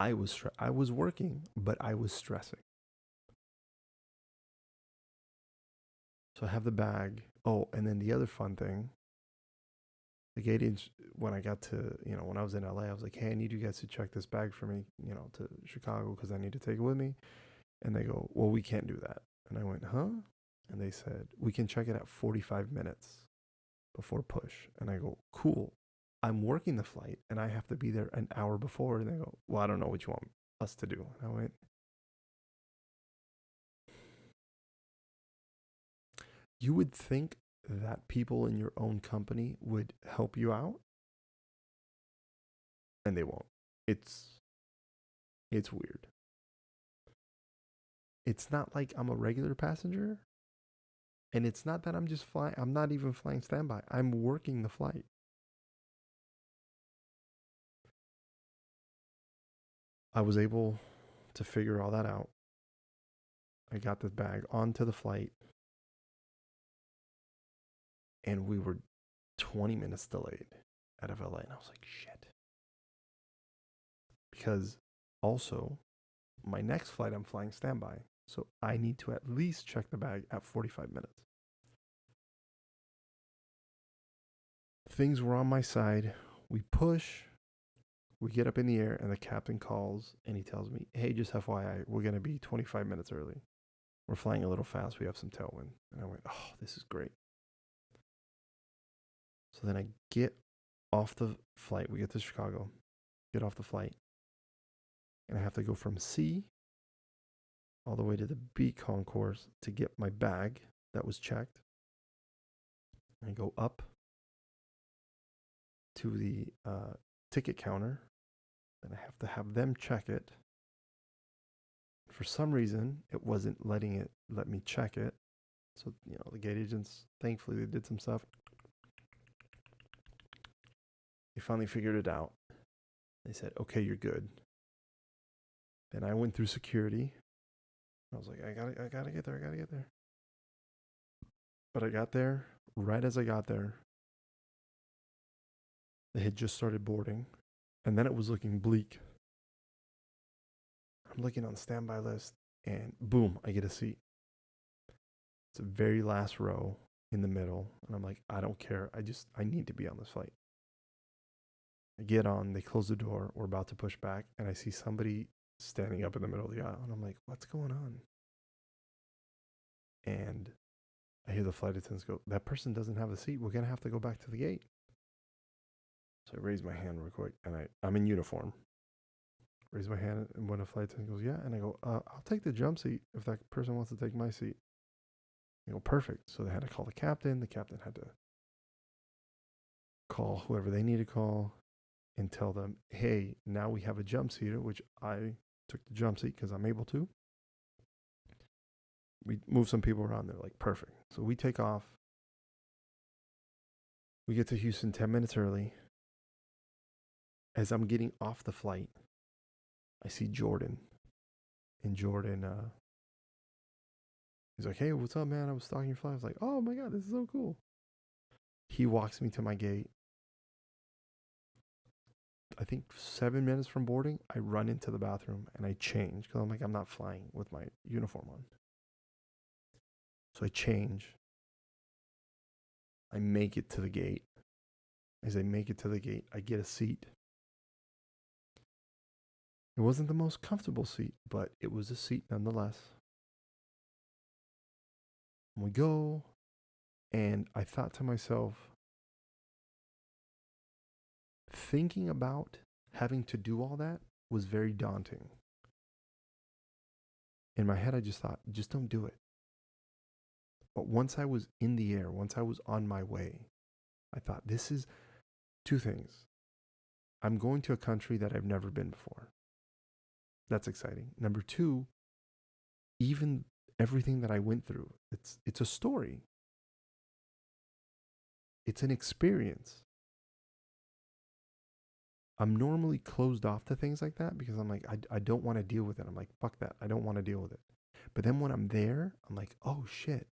I was working, but I was stressing. So I have the bag. Oh, and then the other fun thing, the gate agent, when I got to, when I was in LA, I was like, hey, I need you guys to check this bag for me, to Chicago, because I need to take it with me. And they go, well, we can't do that. And I went, huh? And they said, we can check it at 45 minutes before push. And I go, cool. I'm working the flight and I have to be there an hour before. And they go, well, I don't know what you want us to do. And I went, you would think that people in your own company would help you out, and they won't. It's weird. It's not like I'm a regular passenger, and it's not that I'm just flying. I'm not even flying standby. I'm working the flight. I was able to figure all that out. I got the bag onto the flight, and we were 20 minutes delayed out of LA. And I was like, shit. Because also, my next flight, I'm flying standby. So I need to at least check the bag at 45 minutes. Things were on my side. We push. We get up in the air, and the captain calls, and he tells me, hey, just FYI, we're going to be 25 minutes early. We're flying a little fast. We have some tailwind. And I went, oh, this is great. So then I get off the flight. We get to Chicago, get off the flight, and I have to go from C all the way to the B concourse to get my bag that was checked. I go up to the ticket counter, and I have to have them check it. For some reason, it wasn't let me check it. So, the gate agents, thankfully, they did some stuff. They finally figured it out. They said, okay, you're good. Then I went through security. I was like, I gotta get there. But I got there. Right as I got there, they had just started boarding. And then it was looking bleak. I'm looking on the standby list, and boom, I get a seat. It's the very last row in the middle. And I'm like, I don't care. I need to be on this flight. I get on, they close the door. We're about to push back. And I see somebody standing up in the middle of the aisle. And I'm like, what's going on? And I hear the flight attendants go, that person doesn't have a seat. We're going to have to go back to the gate. So I raise my hand real quick, and I'm in uniform. Raise my hand, and when a flight attendant goes, yeah, and I go, I'll take the jump seat if that person wants to take my seat. I go, perfect. So they had to call the captain. The captain had to call whoever they need to call and tell them, hey, now we have a jump seater, which I took the jump seat because I'm able to. We move some people around. They're like, perfect. So we take off. We get to Houston 10 minutes early. As I'm getting off the flight, I see Jordan. And Jordan, he's like, hey, what's up, man? I was stalking your flight. I was like, oh my God, this is so cool. He walks me to my gate. I think 7 minutes from boarding, I run into the bathroom and I change because I'm like, I'm not flying with my uniform on. So I change. I make it to the gate. As I make it to the gate, I get a seat. It wasn't the most comfortable seat, but it was a seat nonetheless. And we go, and I thought to myself, thinking about having to do all that was very daunting. In my head, I just thought, just don't do it. But once I was in the air, once I was on my way, I thought, this is two things. I'm going to a country that I've never been before. That's exciting. Number two, even everything that I went through, it's a story. It's an experience. I'm normally closed off to things like that because I'm like, I don't want to deal with it. I'm like, fuck that. I don't want to deal with it. But then when I'm there, I'm like, oh shit,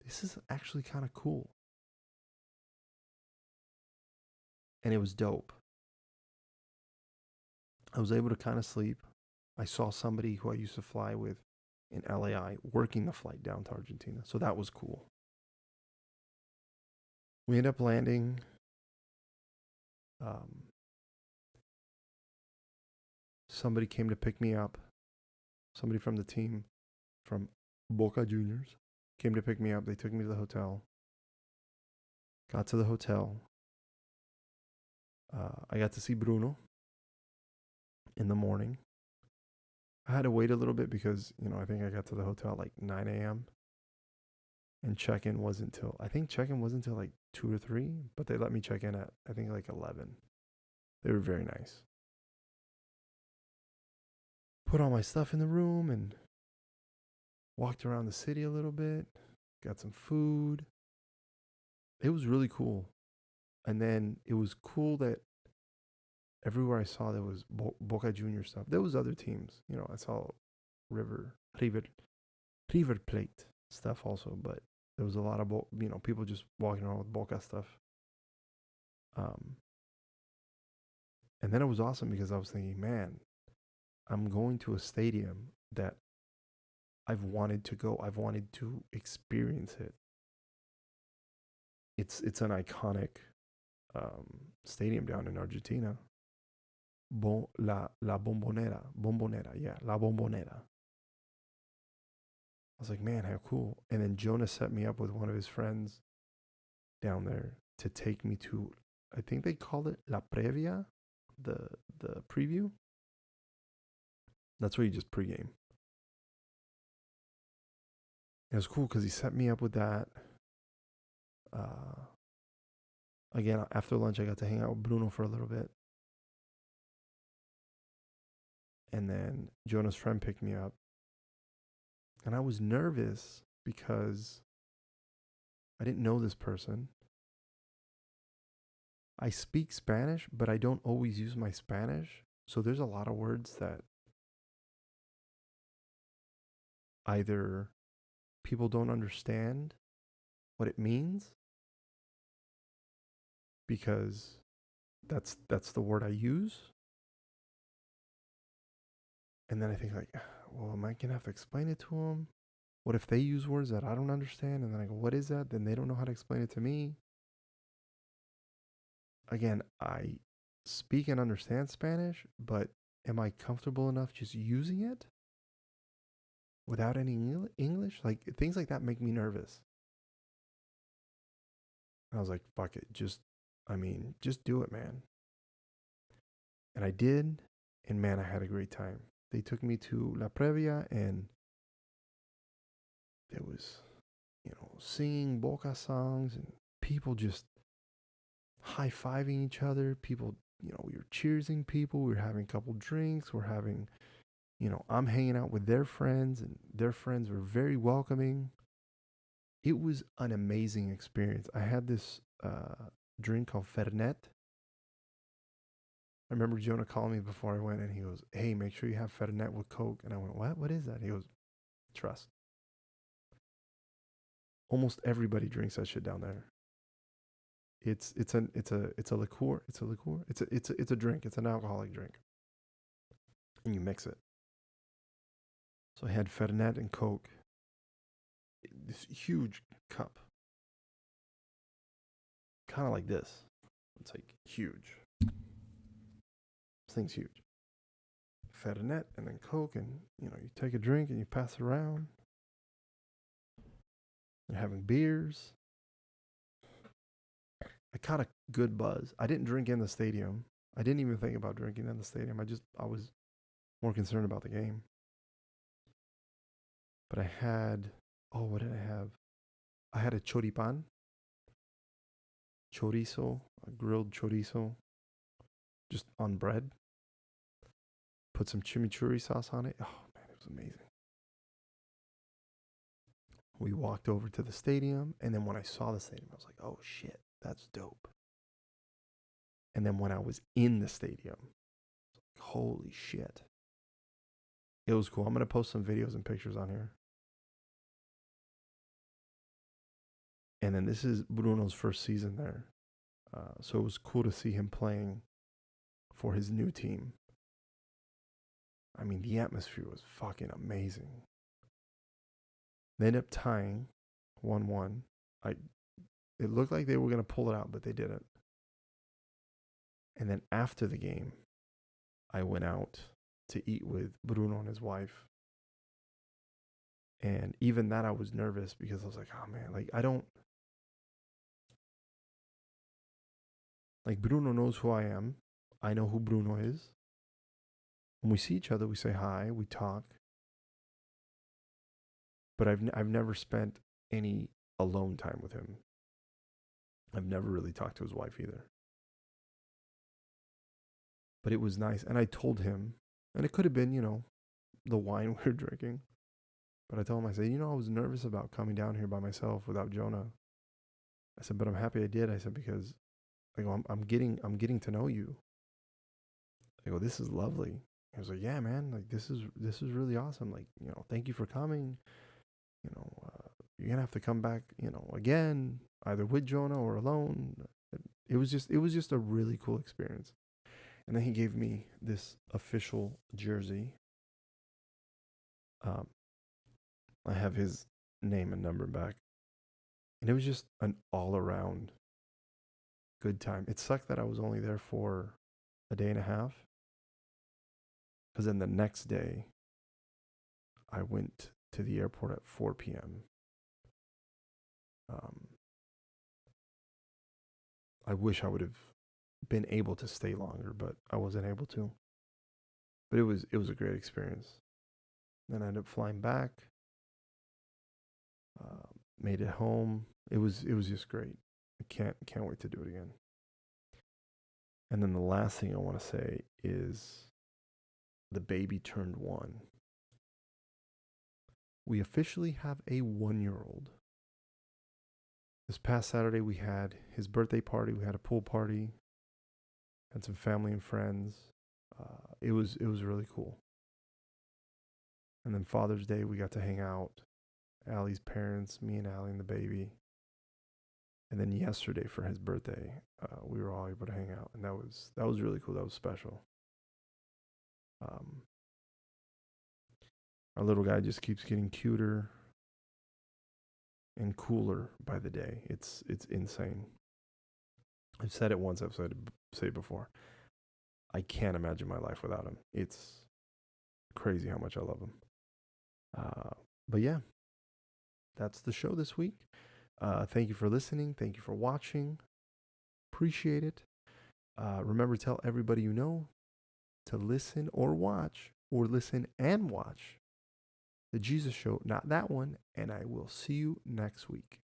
this is actually kind of cool. And it was dope. I was able to kind of sleep. I saw somebody who I used to fly with in LAI working the flight down to Argentina. So that was cool. We ended up landing. Somebody came to pick me up. Somebody from the team from Boca Juniors came to pick me up. They took me to the hotel. Got to the hotel. I got to see Bruno in the morning. I had to wait a little bit because, I think I got to the hotel like 9 a.m. And check-in wasn't until like 2 or 3, but they let me check in at, I think, like 11. They were very nice. Put all my stuff in the room and walked around the city a little bit. Got some food. It was really cool. And then it was cool that everywhere I saw there was Boca Juniors stuff. There was other teams. I saw River Plate stuff also, but there was a lot of people just walking around with Boca stuff. And then it was awesome because I was thinking, man, I'm going to a stadium that I've wanted to go. I've wanted to experience it. It's an iconic stadium down in Argentina. La Bombonera, yeah, La Bombonera. I was like, man, how cool. And then Jonas set me up with one of his friends down there to take me to, I think they called it La Previa, the preview. That's where you just pregame. It was cool because he set me up with that. Again, after lunch, I got to hang out with Bruno for a little bit. And then Jonas' friend picked me up. And I was nervous because I didn't know this person. I speak Spanish, but I don't always use my Spanish. So there's a lot of words that either people don't understand what it means because that's the word I use. And then I think like, well, am I going to have to explain it to them? What if they use words that I don't understand? And then I go, what is that? Then they don't know how to explain it to me. Again, I speak and understand Spanish, but am I comfortable enough just using it without any English? Like things like that make me nervous. I was like, fuck it. Just do it, man. And I did, and man, I had a great time. They took me to La Previa, and there was, singing Boca songs and people just high-fiving each other. People, we were cheersing people. We were having a couple drinks. We're having, I'm hanging out with their friends, and their friends were very welcoming. It was an amazing experience. I had this drink called Fernet. I remember Jonah calling me before I went, and he goes, "Hey, make sure you have Fernet with Coke." And I went, "What? What is that?" He goes, "Trust." Almost everybody drinks that shit down there. It's a liqueur. It's a liqueur. It's a drink. It's an alcoholic drink, and you mix it. So I had Fernet and Coke. This huge cup, kind of like this. It's like huge. This thing's huge. Fernet and then Coke, and you take a drink and you pass it around. You're having beers. I caught a good buzz. I didn't drink in the stadium. I didn't even think about drinking in the stadium. I was more concerned about the game. But I had, what did I have? I had a choripan, chorizo, a grilled chorizo, just on bread. Put some chimichurri sauce on it. Oh man, it was amazing. We walked over to the stadium, and then when I saw the stadium, I was like, "Oh shit, that's dope." And then when I was in the stadium, holy shit. It was cool. I'm going to post some videos and pictures on here. And then this is Bruno's first season there. So it was cool to see him playing for his new team. I mean, the atmosphere was fucking amazing. They ended up tying 1-1. It looked like they were going to pull it out, but they didn't. And then after the game, I went out to eat with Bruno and his wife. And even that, I was nervous because I was like, oh man, like Bruno knows who I am. I know who Bruno is. When we see each other, we say hi, we talk. But I've never spent any alone time with him. I've never really talked to his wife either. But it was nice. And I told him, and it could have been, the wine we were drinking. But I told him, I said, I was nervous about coming down here by myself without Jonah. I said, but I'm happy I did. I said, because I go, I'm getting to know you. I go, this is lovely. He was like, yeah, man, like this is really awesome. Like, thank you for coming. You're gonna have to come back, again, either with Jonah or alone. It was just a really cool experience. And then he gave me this official jersey. I have his name and number back. And it was just an all around good time. It sucked that I was only there for a day and a half. Because then the next day, I went to the airport at 4 p.m. I wish I would have been able to stay longer, but I wasn't able to. But it was a great experience. Then I ended up flying back. Made it home. It was just great. I can't wait to do it again. And then the last thing I want to say is the baby turned 1. We officially have a 1-year-old. This past Saturday, we had his birthday party. We had a pool party. Had some family and friends. It was really cool. And then Father's Day, we got to hang out. Allie's parents, me and Allie and the baby. And then yesterday for his birthday, we were all able to hang out, and that was really cool. That was special. Our little guy just keeps getting cuter and cooler by the day. It's insane. I've said it once. I've said it before. I can't imagine my life without him. It's crazy how much I love him. But yeah, that's the show this week. Thank you for listening. Thank you for watching. Appreciate it. Remember to tell everybody you know. to listen or watch, or listen and watch The Jesus Show, not that one. And I will see you next week.